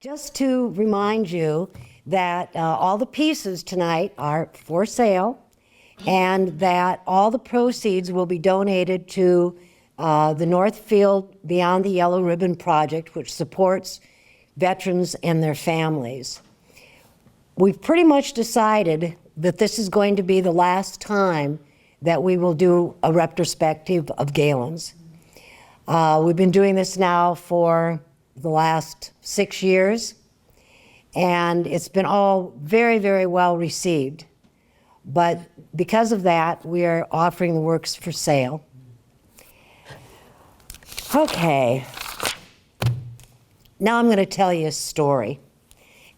Just to remind you that all the pieces tonight are for sale and that all the proceeds will be donated to the Northfield Beyond the Yellow Ribbon Project, which supports veterans and their families. We've pretty much decided that this is going to be the last time that we will do a retrospective of Galen's. We've been doing this now for the last 6 years, and it's been all very, very well received. But because of that, we are offering the works for sale. Okay, now I'm going to tell you a story.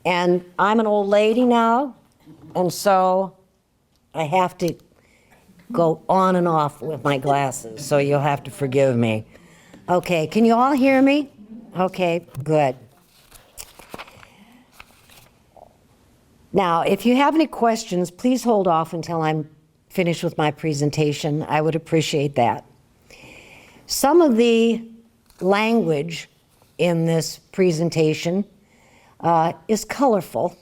And I'm an old lady now, and so I have to go on and off with my glasses, so you'll have to forgive me. Okay, can you all hear me? Okay, good. Now, if you have any questions, please hold off until I'm finished with my presentation. I would appreciate that. Some of the language in this presentation is colorful,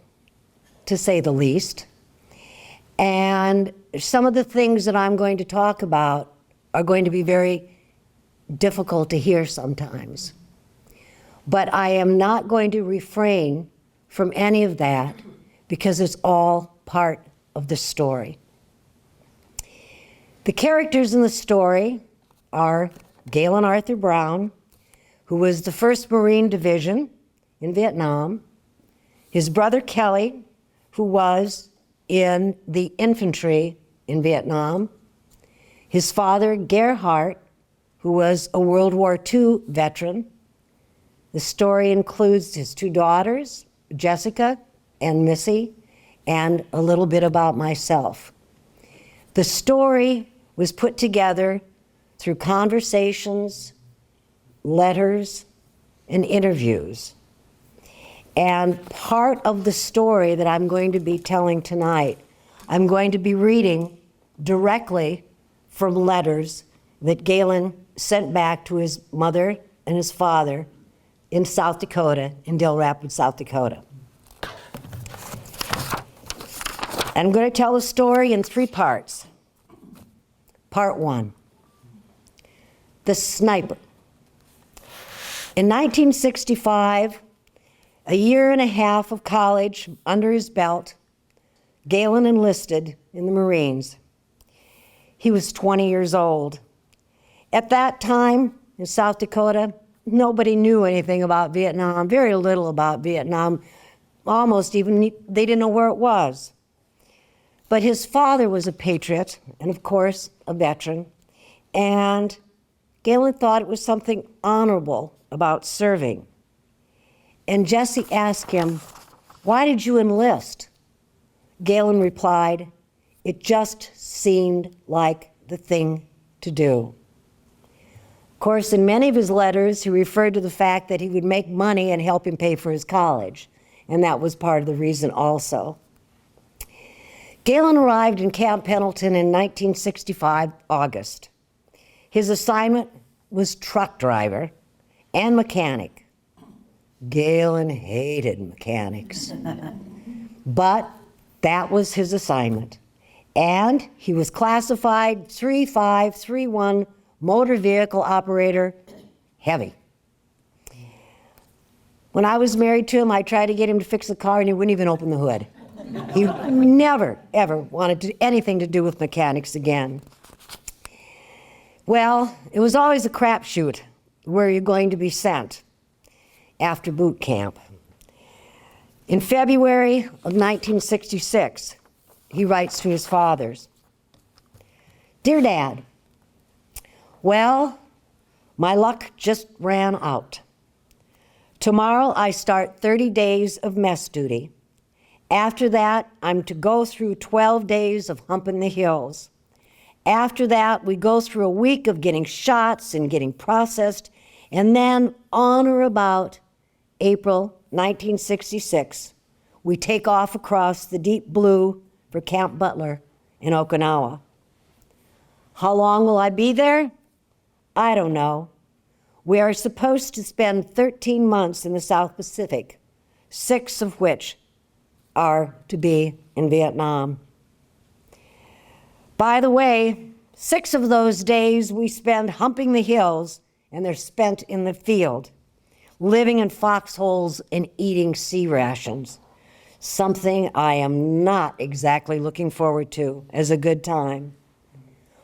to say the least. And some of the things that I'm going to talk about are going to be very difficult to hear sometimes. But I am not going to refrain from any of that because it's all part of the story. The characters in the story are Galen Arthur Brown, who was the 1st Marine Division in Vietnam, his brother Kelly, who was in the infantry in Vietnam, his father Gerhardt, who was a World War II veteran. The story includes his 2 daughters, Jessica and Missy, and a little bit about myself. The story was put together through conversations, letters, and interviews. And part of the story that I'm going to be telling tonight, I'm going to be reading directly from letters that Galen sent back to his mother and his father in South Dakota, in Dill Rapids, South Dakota. I'm going to tell the story in 3 parts. Part 1, the sniper. In 1965, a year and a half of college under his belt, Galen enlisted in the Marines. He was 20 years old. At that time, in South Dakota, nobody knew anything about Vietnam, very little about Vietnam, almost even, they didn't know where it was. But his father was a patriot, and of course, a veteran, and Galen thought it was something honorable about serving. And Jesse asked him, "Why did you enlist?" Galen replied, "It just seemed like the thing to do." Of course, in many of his letters, he referred to the fact that he would make money and help him pay for his college, and that was part of the reason also. Galen arrived in Camp Pendleton in 1965, August. His assignment was truck driver and mechanic. Galen hated mechanics, but that was his assignment. And he was classified 3531 motor vehicle operator, heavy. When I was married to him, I tried to get him to fix the car and he wouldn't even open the hood. He never, ever wanted anything to do with mechanics again. Well, it was always a crapshoot where you're going to be sent after boot camp. In February of 1966, he writes to his fathers, "Dear Dad, well, my luck just ran out. Tomorrow I start 30 days of mess duty. After that, I'm to go through 12 days of humping the hills. After that, we go through a week of getting shots and getting processed, and then on or about April 1966, we take off across the deep blue for Camp Butler in Okinawa. How long will I be there? I don't know. We are supposed to spend 13 months in the South Pacific, 6 of which are to be in Vietnam. By the way, 6 of those days we spend humping the hills, and they're spent in the field, living in foxholes and eating sea rations, something I am not exactly looking forward to as a good time.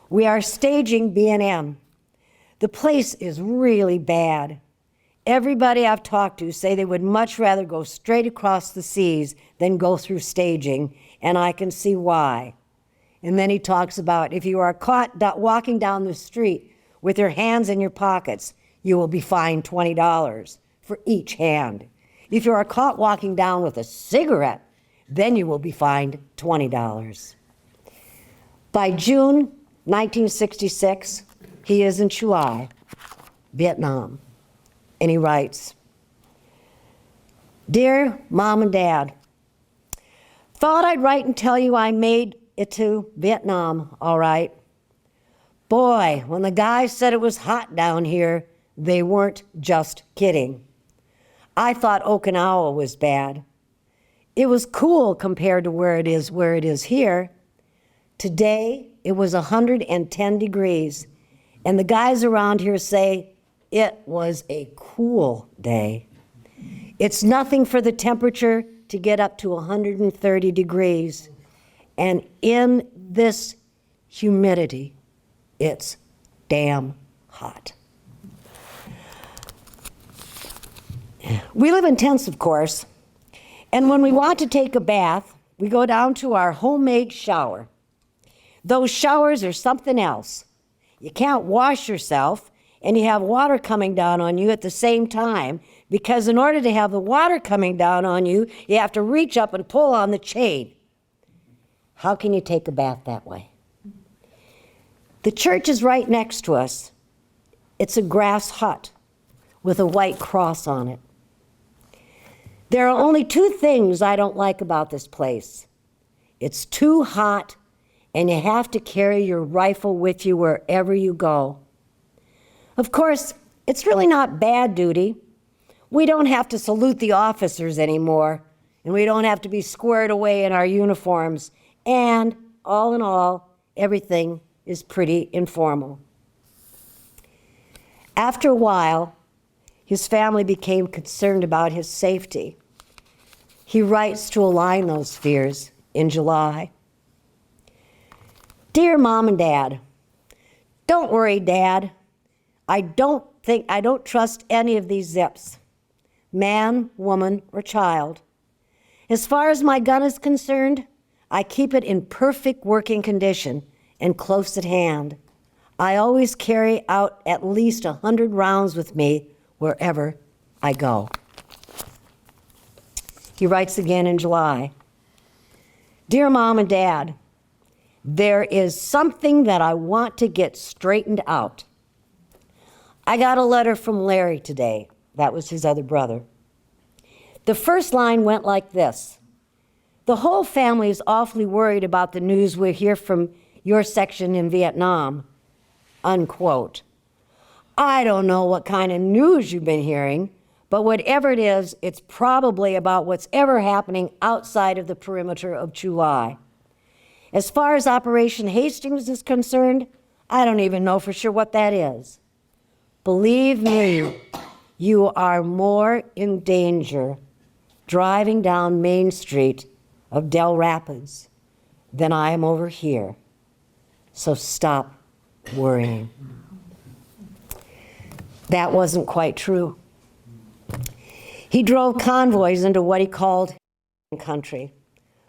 We are staging B&M. The place is really bad. Everybody I've talked to say they would much rather go straight across the seas than go through staging, and I can see why. And then he talks about if you are caught walking down the street with your hands in your pockets, you will be fined $20 for each hand. If you are caught walking down with a cigarette, then you will be fined $20. By June 1966, he is in Chuai, Vietnam, and he writes, "Dear Mom and Dad, thought I'd write and tell you I made it to Vietnam, all right. Boy, when the guys said it was hot down here, they weren't just kidding. I thought Okinawa was bad. It was cool compared to where it is here. Today, it was 110 degrees, and the guys around here say it was a cool day. It's nothing for the temperature to get up to 130 degrees. And in this humidity, it's damn hot." We live in tents, of course, and when we want to take a bath, we go down to our homemade shower. Those showers are something else. You can't wash yourself, and you have water coming down on you at the same time, because in order to have the water coming down on you, you have to reach up and pull on the chain. How can you take a bath that way? The church is right next to us. It's a grass hut with a white cross on it. There are only 2 things I don't like about this place. It's too hot, and you have to carry your rifle with you wherever you go. Of course, it's really not bad duty. We don't have to salute the officers anymore, and we don't have to be squared away in our uniforms. And all in all, everything is pretty informal. After a while, his family became concerned about his safety. He writes to align those fears in July. "Dear Mom and Dad, don't worry, Dad. I don't trust any of these zips, man, woman, or child. As far as my gun is concerned, I keep it in perfect working condition and close at hand. I always carry out at least 100 rounds with me wherever I go." He writes again in July, "Dear Mom and Dad, there is something that I want to get straightened out. I got a letter from Larry today." That was his other brother. The first line went like this: "The whole family is awfully worried about the news we hear from your section in Vietnam," unquote. I don't know what kind of news you've been hearing, but whatever it is, it's probably about what's ever happening outside of the perimeter of Chuai. As far as Operation Hastings is concerned, I don't even know for sure what that is. Believe me, you are more in danger driving down Main Street of Del Rapids than I am over here. So stop worrying. That wasn't quite true. He drove convoys into what he called country,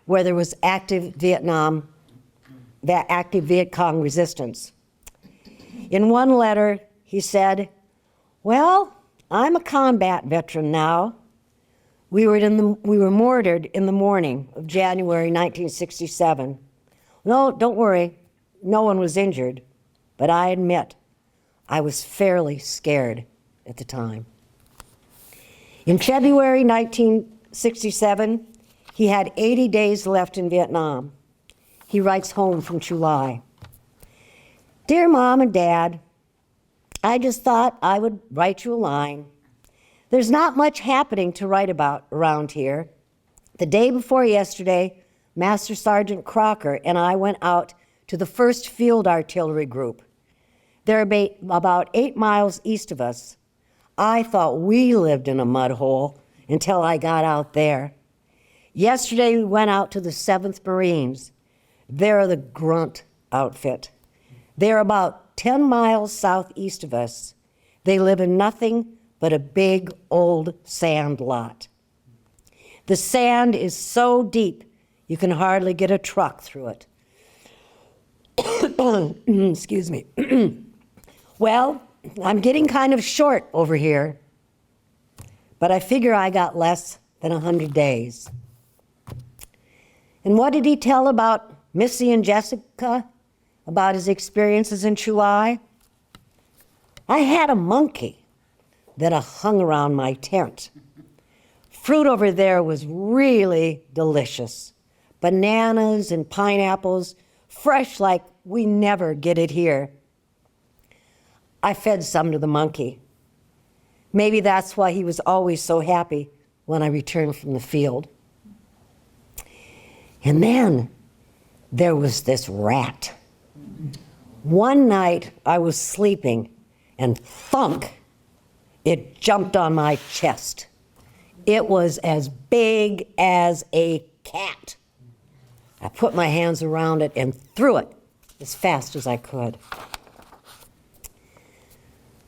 where there was active Viet Cong resistance. In one letter, he said, "Well, I'm a combat veteran now. We were mortared in the morning of January 1967. No, don't worry, no one was injured, but I admit I was fairly scared at the time." In February 1967, he had 80 days left in Vietnam. He writes home from Chuai, "Dear Mom and Dad, I just thought I would write you a line. There's not much happening to write about around here. The day before yesterday, Master Sergeant Crocker and I went out to the 1st Field Artillery Group. They're about 8 miles east of us. I thought we lived in a mud hole until I got out there. Yesterday we went out to the 7th Marines. They're the grunt outfit. They're about 10 miles southeast of us. They live in nothing but a big old sand lot. The sand is so deep you can hardly get a truck through it. Excuse me. Well, I'm getting kind of short over here, but I figure I got less than 100 days. And what did he tell about Missy and Jessica, about his experiences in July? I had a monkey that hung around my tent. Fruit over there was really delicious. Bananas and pineapples, fresh like we never get it here. I fed some to the monkey. Maybe that's why he was always so happy when I returned from the field. And then there was this rat. One night I was sleeping and thunk, it jumped on my chest. It was as big as a cat. I put my hands around it and threw it as fast as I could.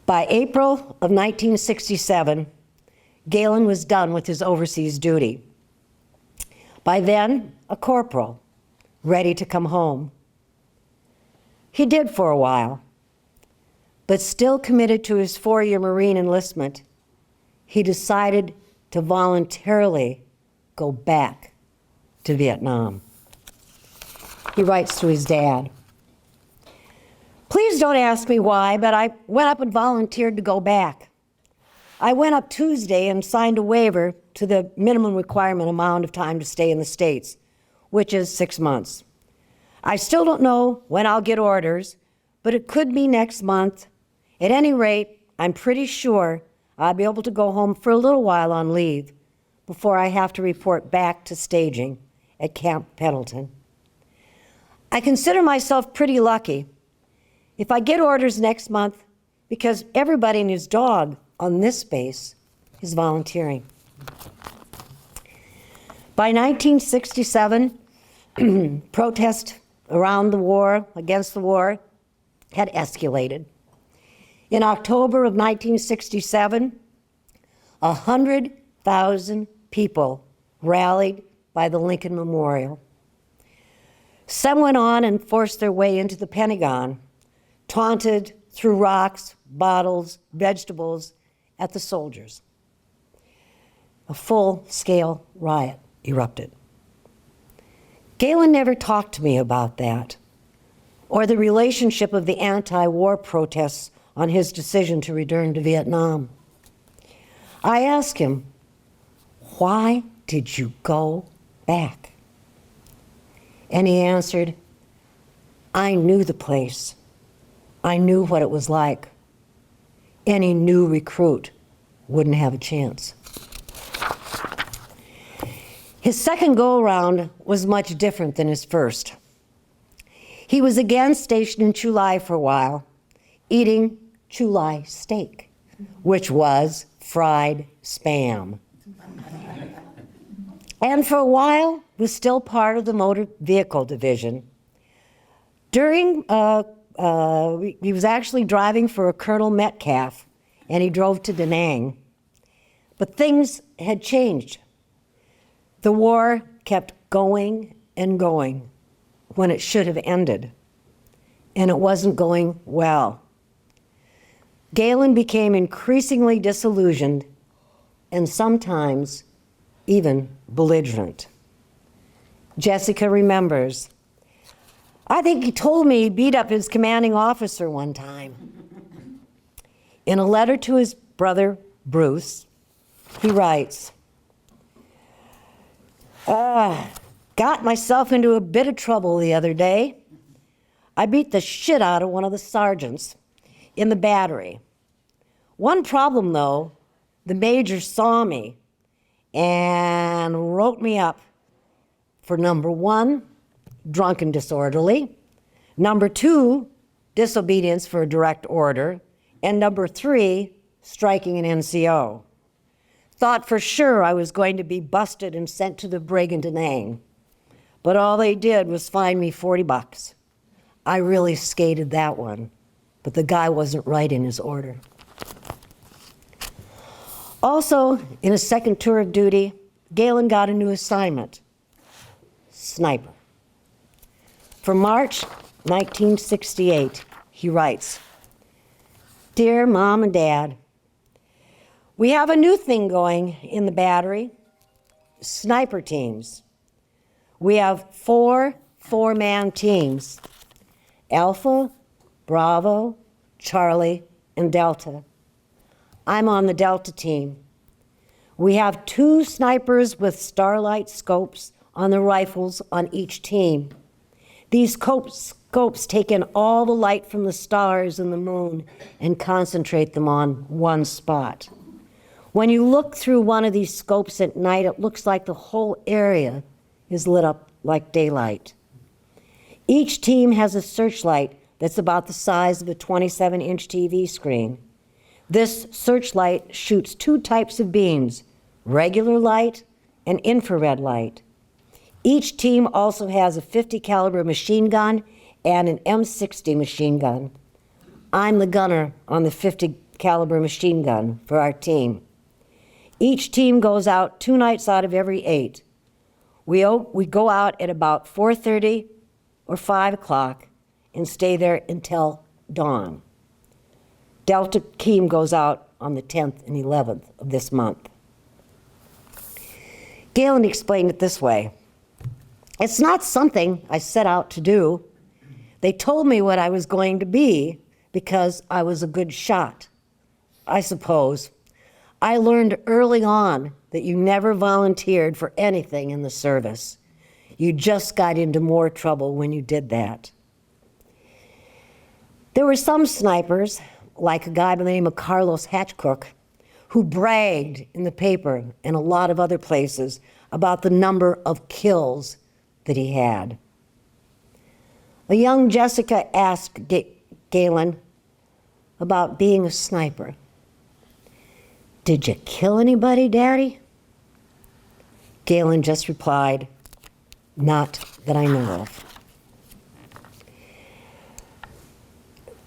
By April of 1967, Galen was done with his overseas duty. By then, a corporal, ready to come home. He did for a while, but still committed to his 4-year Marine enlistment, he decided to voluntarily go back to Vietnam. He writes to his dad, "Please don't ask me why, but I went up and volunteered to go back. I went up Tuesday and signed a waiver to the minimum requirement amount of time to stay in the States, which is 6 months. I still don't know when I'll get orders, but it could be next month. At any rate, I'm pretty sure I'll be able to go home for a little while on leave before I have to report back to staging at Camp Pendleton. I consider myself pretty lucky if I get orders next month because everybody and his dog on this base is volunteering." By 1967, protest around the war, against the war, had escalated. In October of 1967, 100,000 people rallied by the Lincoln Memorial. Some went on and forced their way into the Pentagon, taunted, threw rocks, bottles, vegetables at the soldiers. A full-scale riot erupted. Galen never talked to me about that, or the relationship of the anti-war protests on his decision to return to Vietnam. I asked him, "Why did you go back?" And he answered, "I knew the place. I knew what it was like. Any new recruit wouldn't have a chance." His second go-around was much different than his first. He was again stationed in Chulai for a while, eating Chulai steak, which was fried Spam. And for a while was still part of the motor vehicle division. He was actually driving for a Colonel Metcalf, and he drove to Da Nang. But things had changed. The war kept going and going when it should have ended, and it wasn't going well. Galen became increasingly disillusioned and sometimes even belligerent. Jessica remembers, "I think he told me he beat up his commanding officer one time." In a letter to his brother, Bruce, he writes, "Got myself into a bit of trouble the other day. I beat the shit out of one of the sergeants in the battery. One problem, though, the major saw me and wrote me up for number 1, drunk and disorderly, number 2, disobedience for a direct order, and number 3, striking an NCO. Thought for sure I was going to be busted and sent to the Brigandine, but all they did was fine me $40. I really skated that one, but the guy wasn't right in his order. Also, in his second tour of duty, Galen got a new assignment, sniper. For March 1968, he writes, "Dear Mom and Dad, we have a new thing going in the battery, sniper teams. We have 4 four-man teams, Alpha, Bravo, Charlie, and Delta. I'm on the Delta team. We have 2 snipers with starlight scopes on the rifles on each team. These scopes take in all the light from the stars and the moon and concentrate them on one spot. When you look through one of these scopes at night, it looks like the whole area is lit up like daylight. Each team has a searchlight that's about the size of a 27-inch TV screen. This searchlight shoots 2 types of beams, regular light and infrared light. Each team also has a .50 caliber machine gun and an M60 machine gun. I'm the gunner on the .50 caliber machine gun for our team. Each team goes out 2 nights out of every 8. We go out at about 4:30 or 5 o'clock and stay there until dawn. Delta team goes out on the 10th and 11th of this month." Galen explained it this way: "It's not something I set out to do. They told me what I was going to be because I was a good shot. I suppose. I learned early on that you never volunteered for anything in the service. You just got into more trouble when you did that." There were some snipers, like a guy by the name of Carlos Hatchcook, who bragged in the paper and a lot of other places about the number of kills that he had. A young Jessica asked Galen about being a sniper. "Did you kill anybody, Daddy?" Galen just replied, "Not that I know of."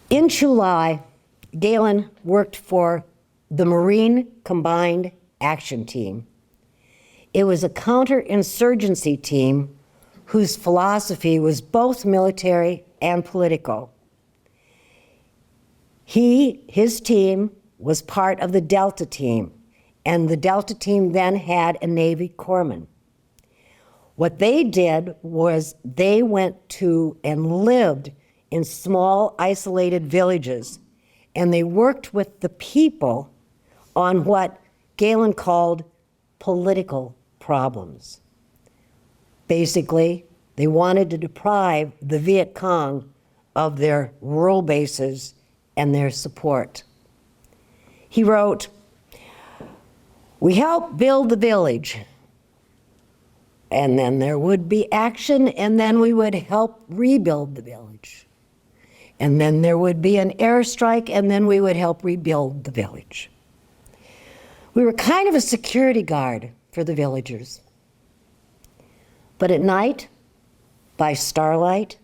In July, Galen worked for the Marine Combined Action Team. It was a counterinsurgency team whose philosophy was both military and political. His team was part of the Delta team, and the Delta team then had a Navy corpsman. What they did was they went to and lived in small, isolated villages, and they worked with the people on what Galen called political problems. Basically, they wanted to deprive the Viet Cong of their rural bases and their support. He wrote, "We helped build the village, and then there would be action, and then we would help rebuild the village. And then there would be an airstrike, and then we would help rebuild the village." We were kind of a security guard for the villagers. But at night, by starlight,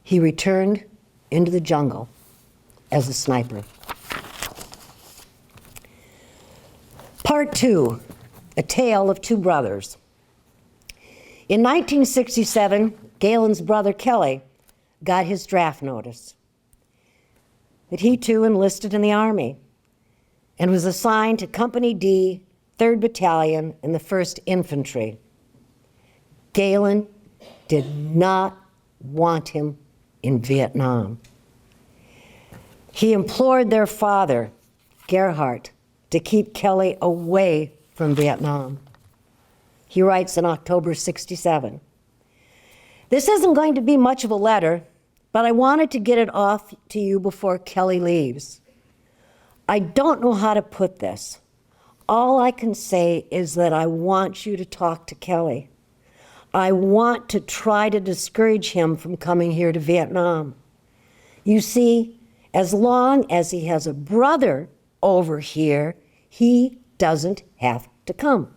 he returned into the jungle as a sniper. Part 2, A Tale of Two Brothers. In 1967, Galen's brother Kelly got his draft notice that he too enlisted in the Army and was assigned to Company D, 3rd Battalion in the 1st Infantry. Galen did not want him in Vietnam. He implored their father, Gerhardt, to keep Kelly away from Vietnam. He writes in October '67, "This isn't going to be much of a letter, but I wanted to get it off to you before Kelly leaves. I don't know how to put this. All I can say is that I want you to talk to Kelly. I want to try to discourage him from coming here to Vietnam. You see, as long as he has a brother over here, he doesn't have to come.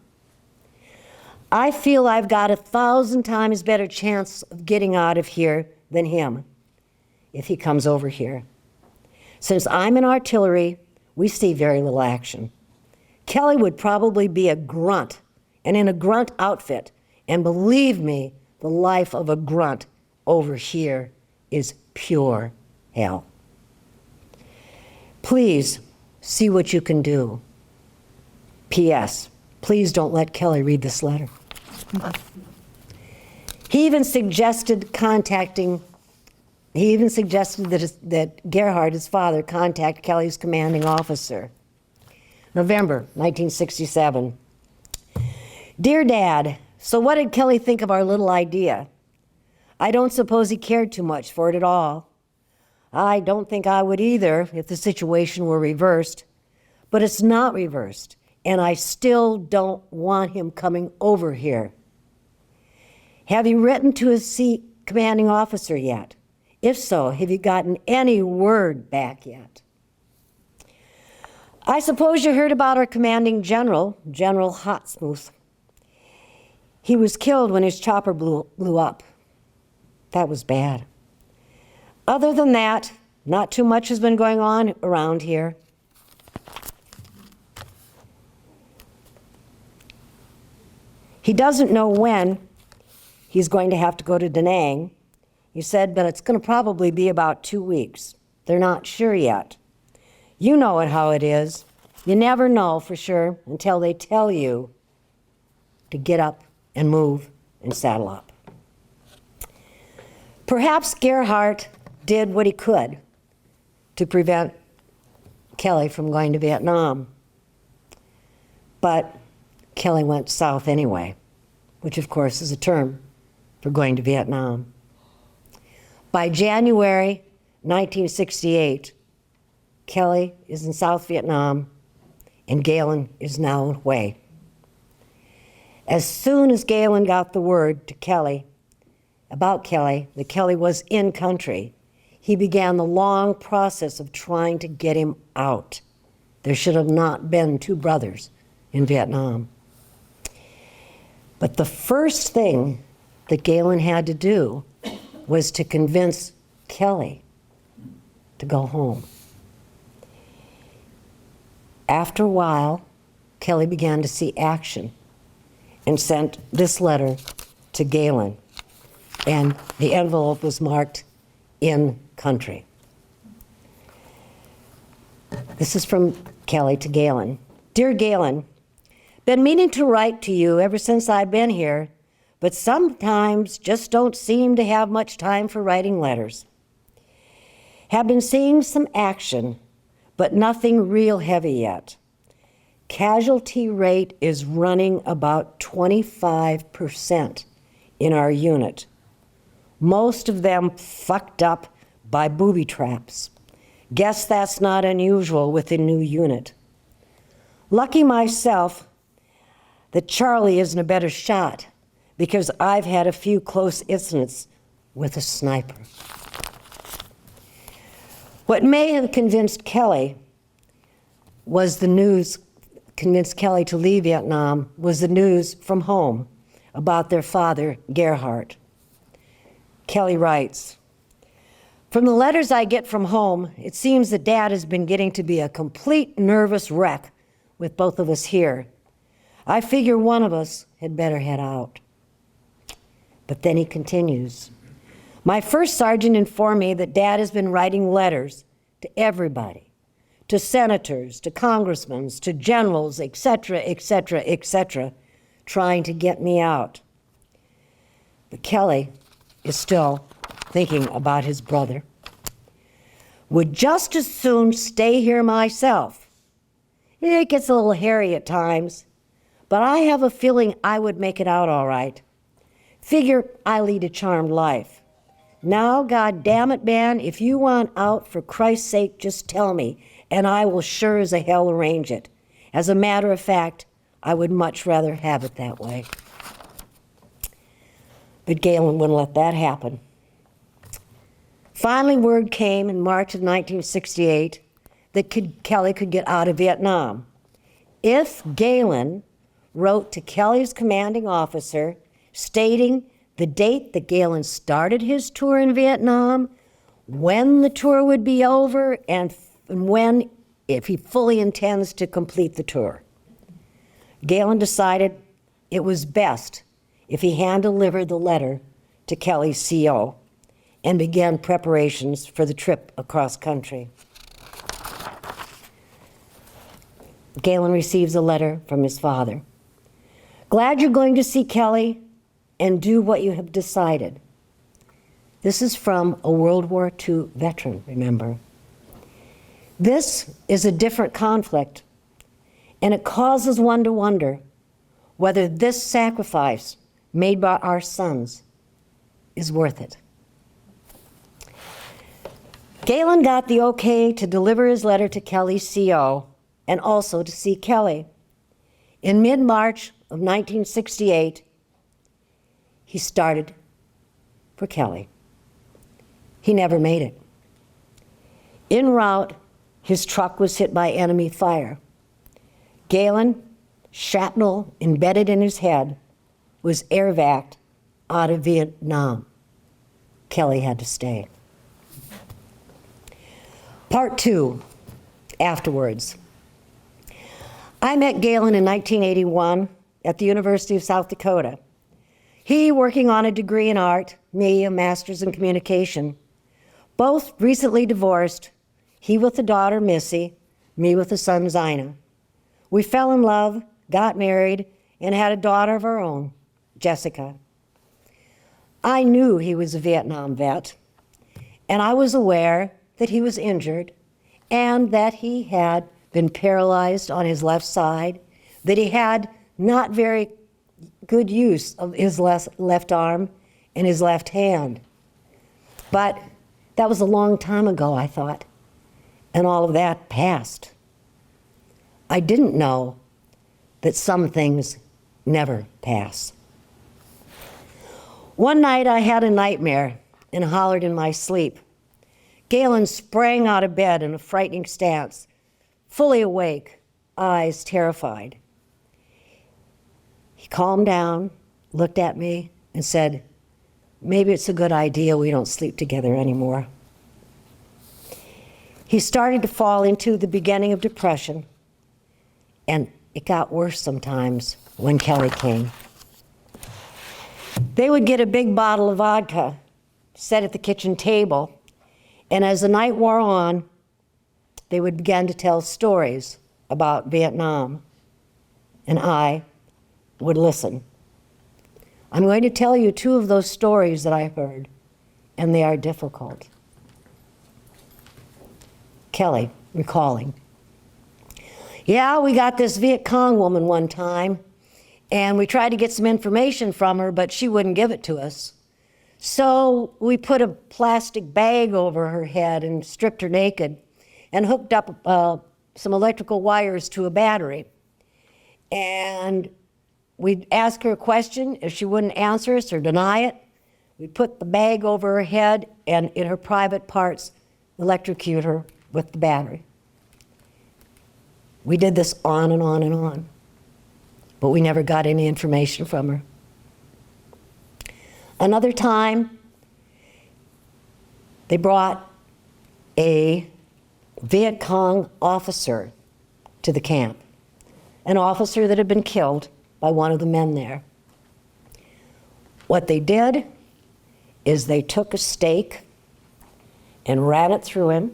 I feel I've got 1,000 times better chance of getting out of here than him if he comes over here. Since I'm in artillery, we see very little action. Kelly would probably be a grunt, and in a grunt outfit. And believe me, the life of a grunt over here is pure hell. Please see what you can do. P.S. Please don't let Kelly read this letter. He even suggested that Gerhard, his father, contact Kelly's commanding officer. November 1967. Dear Dad, so what did Kelly think of our little idea? I don't suppose he cared too much for it at all. I don't think I would either if the situation were reversed, but it's not reversed, and I still don't want him coming over here. Have you written to his commanding officer yet? If so, have you gotten any word back yet? I suppose you heard about our commanding general, General Hotsmouth. He was killed when his chopper blew up. That was bad. Other than that, not too much has been going on around here. He doesn't know when he's going to have to go to Da Nang. He said, but it's going to probably be about 2 weeks. They're not sure yet. You know it how it is. You never know for sure until they tell you to get up and move and saddle up. Perhaps Gerhard did what he could to prevent Kelly from going to Vietnam. But Kelly went south anyway, which of course is a term for going to Vietnam. By January 1968, Kelly is in South Vietnam and Galen is now away. As soon as Galen got the word to Kelly, about Kelly, that Kelly was in country, he began the long process of trying to get him out. There should have not been two brothers in Vietnam. But the first thing that Galen had to do was to convince Kelly to go home. After a while, Kelly began to see action and sent this letter to Galen, and the envelope was marked in country. This is from Kelly to Galen. Dear Galen, been meaning to write to you ever since I've been here, but sometimes just don't seem to have much time for writing letters. Have been seeing some action, but nothing real heavy yet. Casualty rate is running about 25% in our unit. Most of them fucked up by booby traps. Guess that's not unusual with a new unit. Lucky myself that Charlie isn't a better shot, because I've had a few close incidents with a sniper. What may have convinced Kelly to leave Vietnam was the news from home about their father, Gerhard. Kelly writes, from the letters I get from home, it seems that Dad has been getting to be a complete nervous wreck with both of us here. I figure one of us had better head out. But then he continues. My first sergeant informed me that Dad has been writing letters to everybody, to senators, to congressmen, to generals, etc., etc., etc., trying to get me out. But Kelly is still thinking about his brother. Would just as soon stay here myself. It gets a little hairy at times, but I have a feeling I would make it out all right. Figure I lead a charmed life. Now, God damn it, man, if you want out, for Christ's sake, just tell me, and I will sure as a hell arrange it. As a matter of fact, I would much rather have it that way. But Galen wouldn't let that happen. Finally, word came in March of 1968 that Kelly could get out of Vietnam if Galen wrote to Kelly's commanding officer stating the date that Galen started his tour in Vietnam, when the tour would be over, and when, if he fully intends to complete the tour. Galen decided it was best if he hand-delivered the letter to Kelly's CO and began preparations for the trip across country. Galen receives a letter from his father. Glad you're going to see Kelly and do what you have decided. This is from a World War II veteran, remember. This is a different conflict, and it causes one to wonder whether this sacrifice made by our sons is worth it. Galen got the okay to deliver his letter to Kelly's CO and also to see Kelly. In mid-March of 1968, he started for Kelly. He never made it. En route, his truck was hit by enemy fire. Galen, shrapnel embedded in his head, was air-vac'd out of Vietnam. Kelly had to stay. Part 2, afterwards. I met Galen in 1981 at the University of South Dakota. He working on a degree in art, me a master's in communication. Both recently divorced, he with a daughter, Missy, me with a son, Zina. We fell in love, got married, and had a daughter of our own, Jessica. I knew he was a Vietnam vet, and I was aware that he was injured and that he had been paralyzed on his left side, that he had not very good use of his left arm and his left hand. But that was a long time ago, I thought, and all of that passed. I didn't know that some things never pass. One night I had a nightmare and hollered in my sleep. Galen sprang out of bed in a frightening stance, fully awake, eyes terrified. He calmed down, looked at me, and said, maybe it's a good idea we don't sleep together anymore. He started to fall into the beginning of depression, and it got worse sometimes when Kelly came. They would get a big bottle of vodka, set at the kitchen table, and as the night wore on, they would begin to tell stories about Vietnam, and I would listen. I'm going to tell you 2 of those stories that I heard, and they are difficult. Kelly, recalling. Yeah, we got this Viet Cong woman one time, and we tried to get some information from her, but she wouldn't give it to us. So we put a plastic bag over her head and stripped her naked and hooked up some electrical wires to a battery. And we'd ask her a question. If she wouldn't answer us or deny it, we'd put the bag over her head and in her private parts, electrocute her with the battery. We did this on and on and on, but we never got any information from her. Another time, they brought a Viet Cong officer to the camp, an officer that had been killed by one of the men there. What they did is they took a stake and ran it through him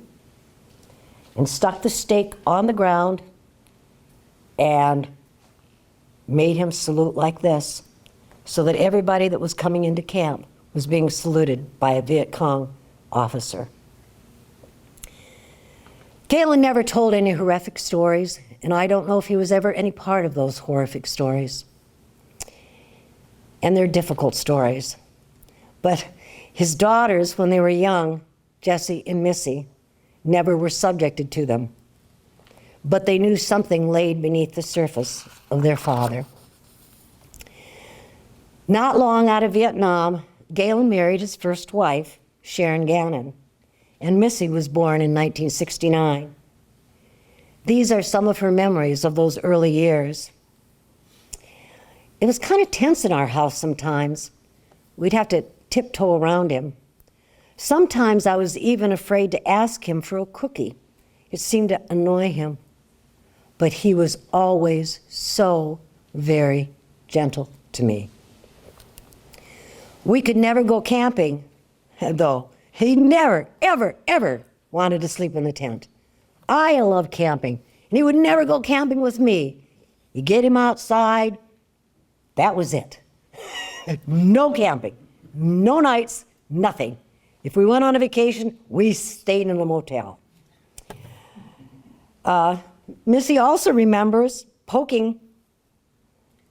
and stuck the stake on the ground and made him salute like this, so that everybody that was coming into camp was being saluted by a Viet Cong officer. Galen never told any horrific stories, and I don't know if he was ever any part of those horrific stories. And they're difficult stories. But his daughters, when they were young, Jessie and Missy, never were subjected to them. but they knew something laid beneath the surface of their father. Not long out of Vietnam, Galen married his first wife, Sharon Gannon, and Missy was born in 1969. These are some of her memories of those early years. It was kind of tense in our house sometimes. We'd have to tiptoe around him. Sometimes I was even afraid to ask him for a cookie. It seemed to annoy him. But he was always so very gentle to me. We could never go camping, though. He never, ever, ever wanted to sleep in the tent. I loved camping, and he would never go camping with me. You get him outside, that was it. No camping, no nights, nothing. If we went on a vacation, we stayed in a motel. Missy also remembers poking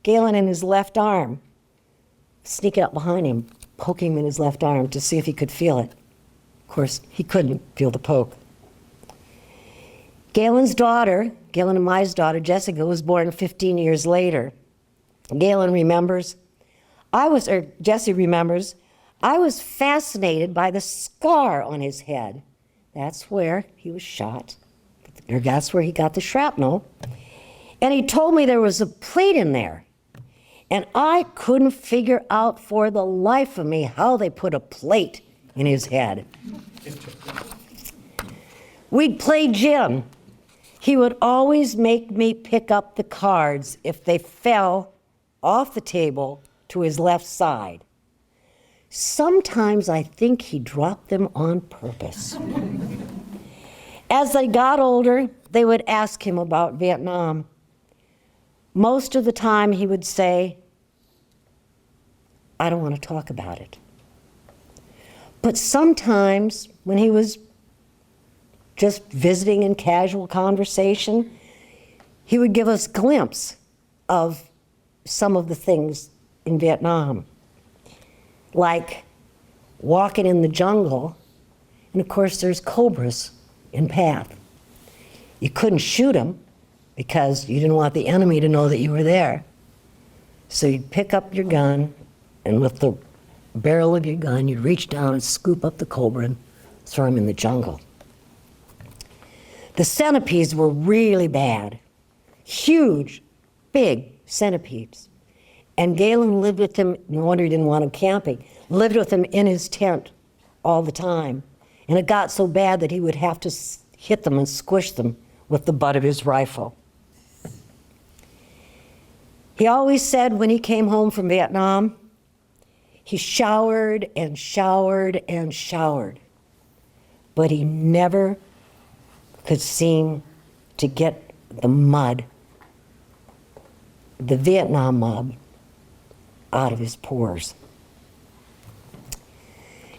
Galen in his left arm, sneaking up behind him, poking him in his left arm to see if he could feel it. Of course, he couldn't feel the poke. Galen's daughter, Galen and Mai's daughter, Jessica, was born 15 years later. Galen remembers, Jessie remembers, I was fascinated by the scar on his head. That's where he was shot. Or that's where he got the shrapnel. And he told me there was a plate in there. And I couldn't figure out for the life of me how they put a plate in his head. We'd play gin. He would always make me pick up the cards if they fell off the table to his left side. Sometimes I think he dropped them on purpose. As they got older, they would ask him about Vietnam. Most of the time he would say, I don't want to talk about it. But sometimes when he was just visiting in casual conversation, he would give us a glimpse of some of the things in Vietnam, like walking in the jungle, and of course there's cobras in path. You couldn't shoot them because you didn't want the enemy to know that you were there. So you'd pick up your gun, and with the barrel of your gun, you'd reach down and scoop up the cobra and throw him in the jungle. The centipedes were really bad. Huge, big centipedes. And Galen lived with him, no wonder he didn't want him camping, lived with him in his tent all the time. And it got so bad that he would have to hit them and squish them with the butt of his rifle. He always said when he came home from Vietnam, he showered and showered and showered, but he never could seem to get the mud, the Vietnam mud, out of his pores.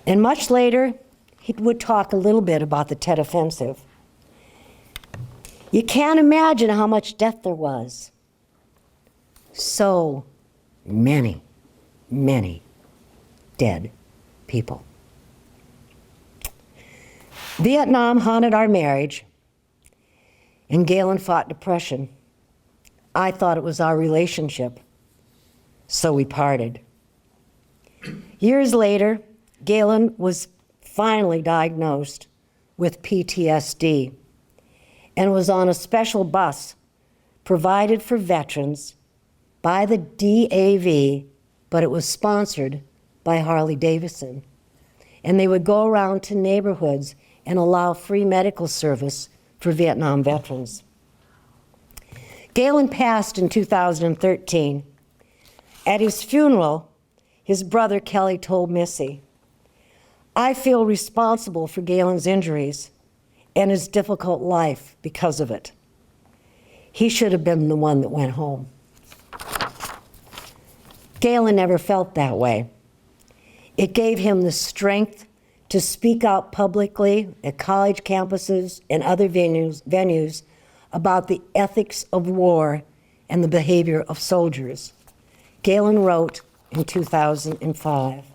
And much later, he would talk a little bit about the Tet Offensive. You can't imagine how much death there was. So many, many dead people. Vietnam haunted our marriage, and Galen fought depression. I thought it was our relationship, so we parted. Years later, Galen was finally diagnosed with PTSD and was on a special bus provided for veterans by the DAV, but it was sponsored by Harley-Davidson. And they would go around to neighborhoods and allow free medical service for Vietnam veterans. Galen passed in 2013. At his funeral, his brother Kelly told Missy, I feel responsible for Galen's injuries and his difficult life because of it. He should have been the one that went home. Galen never felt that way. It gave him the strength to speak out publicly at college campuses and other venues about the ethics of war and the behavior of soldiers. Galen wrote in 2005,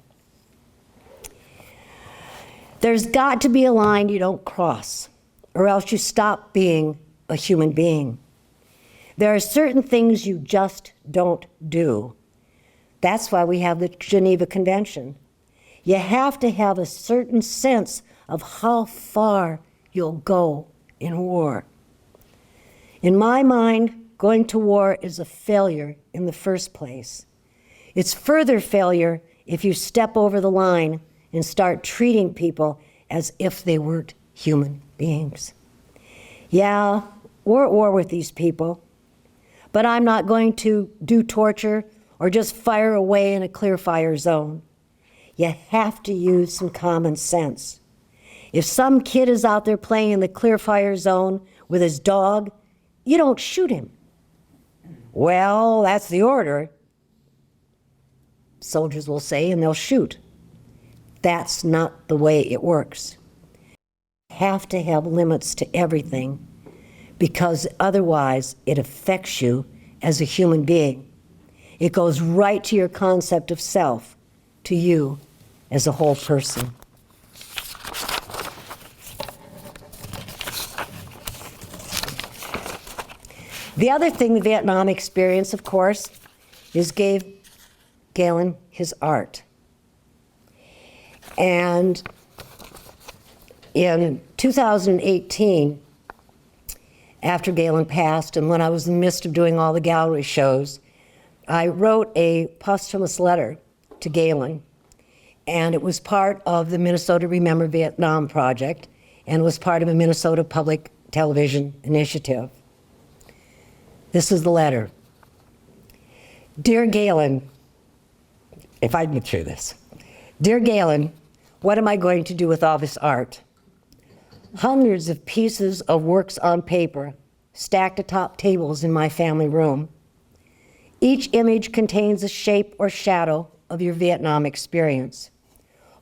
"There's got to be a line you don't cross, or else you stop being a human being. There are certain things you just don't do. That's why we have the Geneva Convention. You have to have a certain sense of how far you'll go in war. In my mind, going to war is a failure in the first place. It's further failure if you step over the line and start treating people as if they weren't human beings. Yeah, we're at war with these people, but I'm not going to do torture or just fire away in a clear fire zone. You have to use some common sense. If some kid is out there playing in the clear fire zone with his dog, you don't shoot him. Well, that's the order, soldiers will say, and they'll shoot. That's not the way it works. You have to have limits to everything, because otherwise it affects you as a human being. It goes right to your concept of self, to you as a whole person. The other thing the Vietnam experience, of course, is gave Galen his art. And in 2018, after Galen passed, and when I was in the midst of doing all the gallery shows, I wrote a posthumous letter to Galen, and it was part of the Minnesota Remember Vietnam project, and was part of a Minnesota Public Television initiative. This is the letter. Dear Galen, if I can get through this. Dear Galen, what am I going to do with all this art? Hundreds of pieces of works on paper stacked atop tables in my family room. Each image contains a shape or shadow of your Vietnam experience.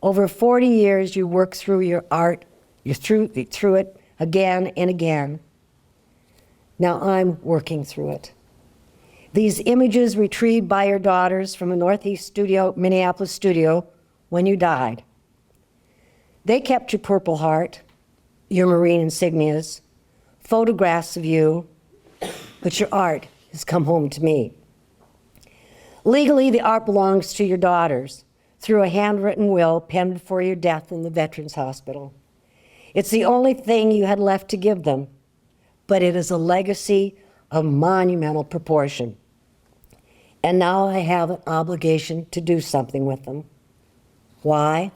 Over 40 years, you work through your art, you through it again and again. Now I'm working through it. These images retrieved by your daughters from a Northeast studio, Minneapolis studio, when you died. They kept your Purple Heart, your Marine insignias, photographs of you, but your art has come home to me. Legally, the art belongs to your daughters through a handwritten will penned before your death in the Veterans Hospital. It's the only thing you had left to give them, but it is a legacy of monumental proportion. And now I have an obligation to do something with them. Why?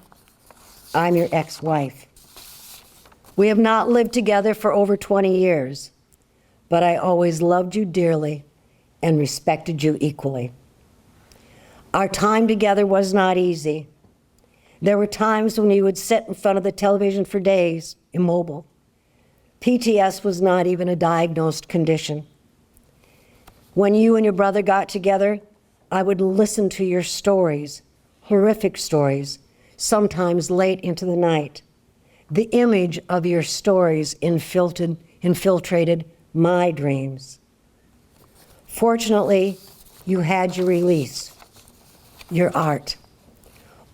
I'm your ex-wife. We have not lived together for over 20 years, but I always loved you dearly and respected you equally. Our time together was not easy. There were times when you would sit in front of the television for days, immobile. PTS was not even a diagnosed condition. When you and your brother got together, I would listen to your stories, horrific stories, sometimes late into the night. The image of your stories infiltrated my dreams. Fortunately, you had your release, your art.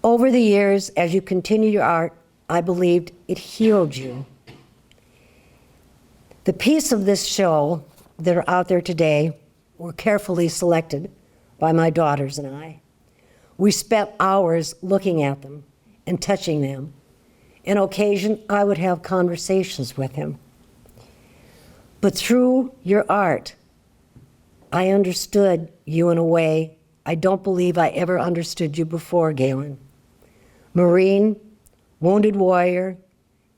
Over the years, as you continued your art, I believed it healed you. The pieces of this show that are out there today were carefully selected by my daughters and I. We spent hours looking at them and touching them. On occasion, I would have conversations with him. But through your art, I understood you in a way I don't believe I ever understood you before, Galen. Marine, wounded warrior,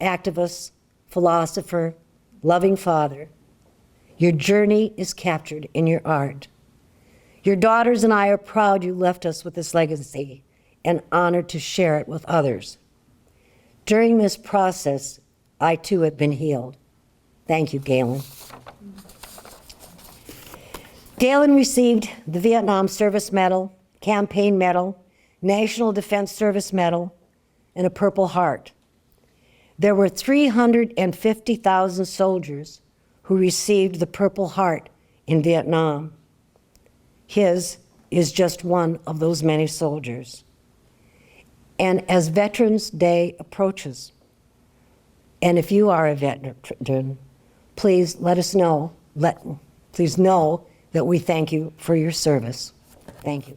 activist, philosopher, loving father. Your journey is captured in your art. Your daughters and I are proud you left us with this legacy and honored to share it with others. During this process, I too have been healed. Thank you, Galen. Galen received the Vietnam Service Medal, Campaign Medal, National Defense Service Medal, and a Purple Heart. There were 350,000 soldiers who received the Purple Heart in Vietnam. His is just one of those many soldiers. And as Veterans Day approaches, and if you are a veteran, please let us know, please know that we thank you for your service. Thank you.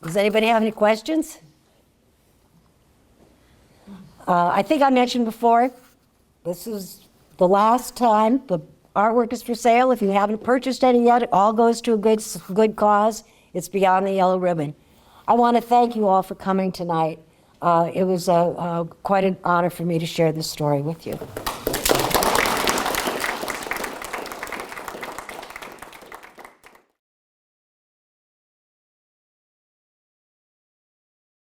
Does anybody have any questions? I think I mentioned before, this is the last time the artwork is for sale. If you haven't purchased any yet, it all goes to a good cause. It's beyond the yellow ribbon. I want to thank you all for coming tonight. It was quite an honor for me to share this story with you.